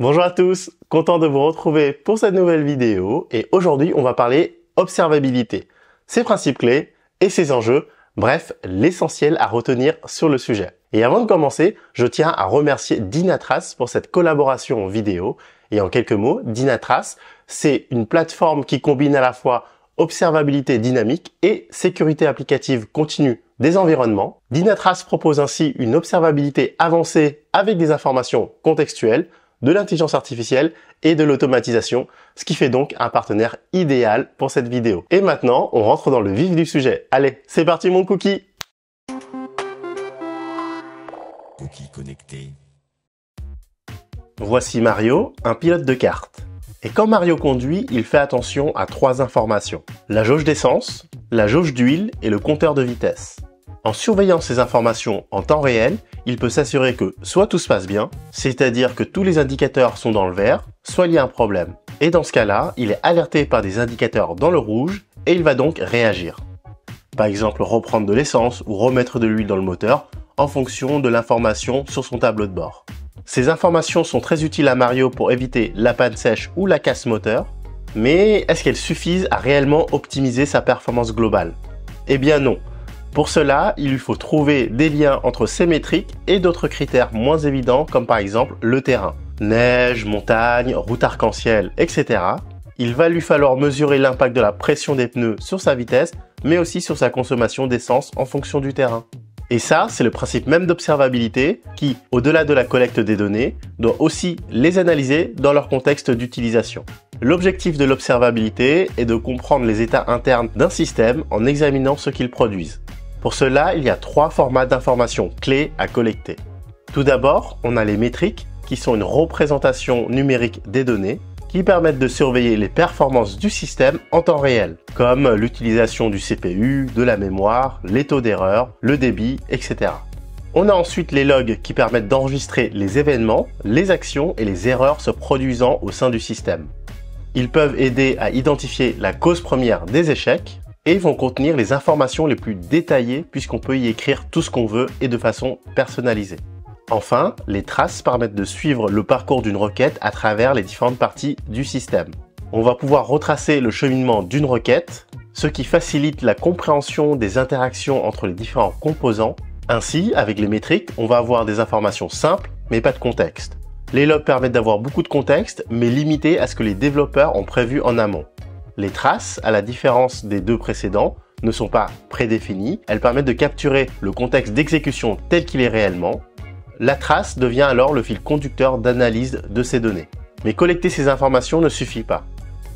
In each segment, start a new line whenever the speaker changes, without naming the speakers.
Bonjour à tous, content de vous retrouver pour cette nouvelle vidéo et aujourd'hui on va parler observabilité, ses principes clés et ses enjeux, bref l'essentiel à retenir sur le sujet. Et avant de commencer, je tiens à remercier Dynatrace pour cette collaboration vidéo et en quelques mots, Dynatrace c'est une plateforme qui combine à la fois observabilité dynamique et sécurité applicative continue des environnements. Dynatrace propose ainsi une observabilité avancée avec des informations contextuelles, de l'intelligence artificielle et de l'automatisation, ce qui fait donc un partenaire idéal pour cette vidéo. Et maintenant, on rentre dans le vif du sujet. Allez, c'est parti mon cookie!
Cookie connecté.
Voici Mario, un pilote de kart. Et quand Mario conduit, il fait attention à 3 informations. La jauge d'essence, la jauge d'huile et le compteur de vitesse. En surveillant ces informations en temps réel, il peut s'assurer que soit tout se passe bien, c'est-à-dire que tous les indicateurs sont dans le vert, soit il y a un problème. Et dans ce cas-là, il est alerté par des indicateurs dans le rouge et il va donc réagir. Par exemple, reprendre de l'essence ou remettre de l'huile dans le moteur en fonction de l'information sur son tableau de bord. Ces informations sont très utiles à Mario pour éviter la panne sèche ou la casse moteur, mais est-ce qu'elles suffisent à réellement optimiser sa performance globale? Eh bien non. Pour cela, il lui faut trouver des liens entre ces métriques et d'autres critères moins évidents comme par exemple le terrain. Neige, montagne, route arc-en-ciel, etc. Il va lui falloir mesurer l'impact de la pression des pneus sur sa vitesse, mais aussi sur sa consommation d'essence en fonction du terrain. Et ça, c'est le principe même d'observabilité qui, au-delà de la collecte des données, doit aussi les analyser dans leur contexte d'utilisation. L'objectif de l'observabilité est de comprendre les états internes d'un système en examinant ce qu'ils produisent. Pour cela, il y a 3 formats d'informations clés à collecter. Tout d'abord, on a les métriques, qui sont une représentation numérique des données, qui permettent de surveiller les performances du système en temps réel, comme l'utilisation du CPU, de la mémoire, les taux d'erreur, le débit, etc. On a ensuite les logs qui permettent d'enregistrer les événements, les actions et les erreurs se produisant au sein du système. Ils peuvent aider à identifier la cause première des échecs et vont contenir les informations les plus détaillées puisqu'on peut y écrire tout ce qu'on veut et de façon personnalisée. Enfin, les traces permettent de suivre le parcours d'une requête à travers les différentes parties du système. On va pouvoir retracer le cheminement d'une requête, ce qui facilite la compréhension des interactions entre les différents composants. Ainsi, avec les métriques, on va avoir des informations simples, mais pas de contexte. Les logs permettent d'avoir beaucoup de contexte, mais limité à ce que les développeurs ont prévu en amont. Les traces, à la différence des 2 précédents, ne sont pas prédéfinies. Elles permettent de capturer le contexte d'exécution tel qu'il est réellement. La trace devient alors le fil conducteur d'analyse de ces données. Mais collecter ces informations ne suffit pas.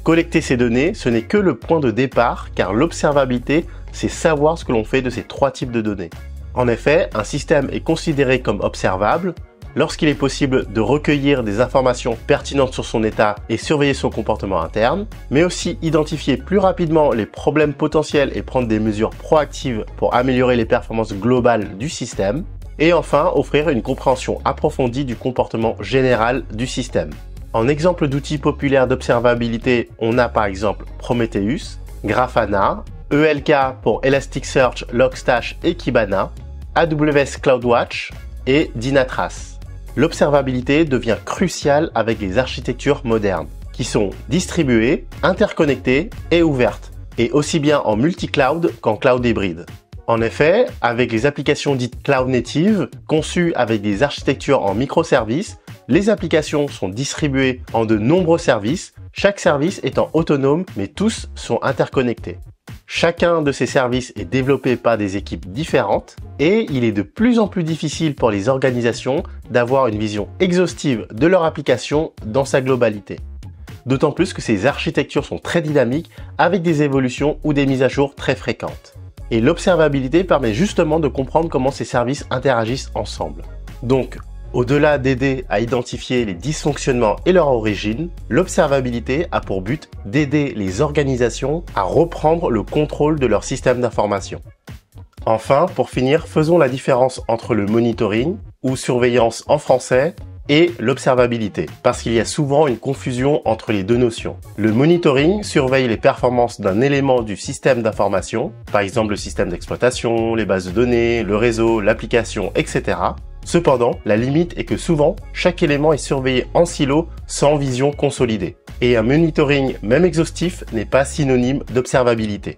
Collecter ces données, ce n'est que le point de départ, car l'observabilité, c'est savoir ce que l'on fait de ces 3 types de données. En effet, un système est considéré comme observable lorsqu'il est possible de recueillir des informations pertinentes sur son état et surveiller son comportement interne, mais aussi identifier plus rapidement les problèmes potentiels et prendre des mesures proactives pour améliorer les performances globales du système, et enfin offrir une compréhension approfondie du comportement général du système. En exemple d'outils populaires d'observabilité, on a par exemple Prometheus, Grafana, ELK pour Elasticsearch, Logstash et Kibana, AWS CloudWatch et Dynatrace. L'observabilité devient cruciale avec les architectures modernes, qui sont distribuées, interconnectées et ouvertes, et aussi bien en multi-cloud qu'en cloud hybride. En effet, avec les applications dites cloud native, conçues avec des architectures en microservices, les applications sont distribuées en de nombreux services, chaque service étant autonome, mais tous sont interconnectés. Chacun de ces services est développé par des équipes différentes et il est de plus en plus difficile pour les organisations d'avoir une vision exhaustive de leur application dans sa globalité. D'autant plus que ces architectures sont très dynamiques avec des évolutions ou des mises à jour très fréquentes. Et l'observabilité permet justement de comprendre comment ces services interagissent ensemble. Donc, au-delà d'aider à identifier les dysfonctionnements et leur origine, l'observabilité a pour but d'aider les organisations à reprendre le contrôle de leur système d'information. Enfin, pour finir, faisons la différence entre le monitoring, ou surveillance en français, et l'observabilité, parce qu'il y a souvent une confusion entre les 2 notions. Le monitoring surveille les performances d'un élément du système d'information, par exemple le système d'exploitation, les bases de données, le réseau, l'application, etc. Cependant, la limite est que souvent, chaque élément est surveillé en silo sans vision consolidée. Et un monitoring, même exhaustif, n'est pas synonyme d'observabilité.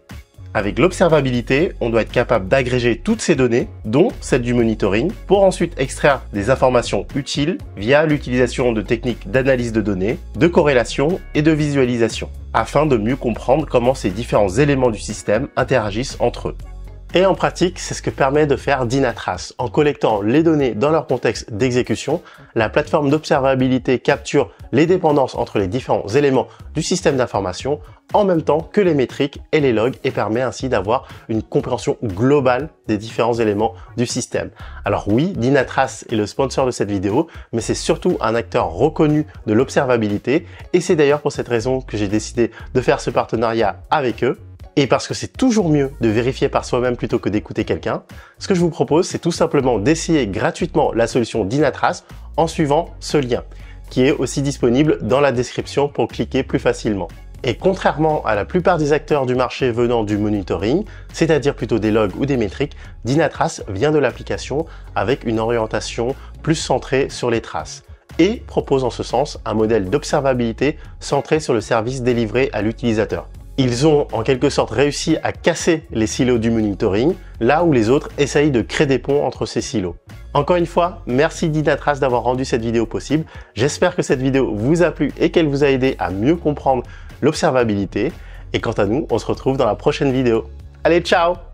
Avec l'observabilité, on doit être capable d'agréger toutes ces données, dont celles du monitoring, pour ensuite extraire des informations utiles via l'utilisation de techniques d'analyse de données, de corrélation et de visualisation, afin de mieux comprendre comment ces différents éléments du système interagissent entre eux. Et en pratique, c'est ce que permet de faire Dynatrace. En collectant les données dans leur contexte d'exécution, la plateforme d'observabilité capture les dépendances entre les différents éléments du système d'information en même temps que les métriques et les logs et permet ainsi d'avoir une compréhension globale des différents éléments du système. Alors oui, Dynatrace est le sponsor de cette vidéo, mais c'est surtout un acteur reconnu de l'observabilité et c'est d'ailleurs pour cette raison que j'ai décidé de faire ce partenariat avec eux. Et parce que c'est toujours mieux de vérifier par soi-même plutôt que d'écouter quelqu'un, ce que je vous propose, c'est tout simplement d'essayer gratuitement la solution Dynatrace en suivant ce lien, qui est aussi disponible dans la description pour cliquer plus facilement. Et contrairement à la plupart des acteurs du marché venant du monitoring, c'est-à-dire plutôt des logs ou des métriques, Dynatrace vient de l'application avec une orientation plus centrée sur les traces et propose en ce sens un modèle d'observabilité centré sur le service délivré à l'utilisateur. Ils ont en quelque sorte réussi à casser les silos du monitoring, là où les autres essayent de créer des ponts entre ces silos. Encore une fois, merci Dynatrace d'avoir rendu cette vidéo possible. J'espère que cette vidéo vous a plu et qu'elle vous a aidé à mieux comprendre l'observabilité. Et quant à nous, on se retrouve dans la prochaine vidéo. Allez, ciao!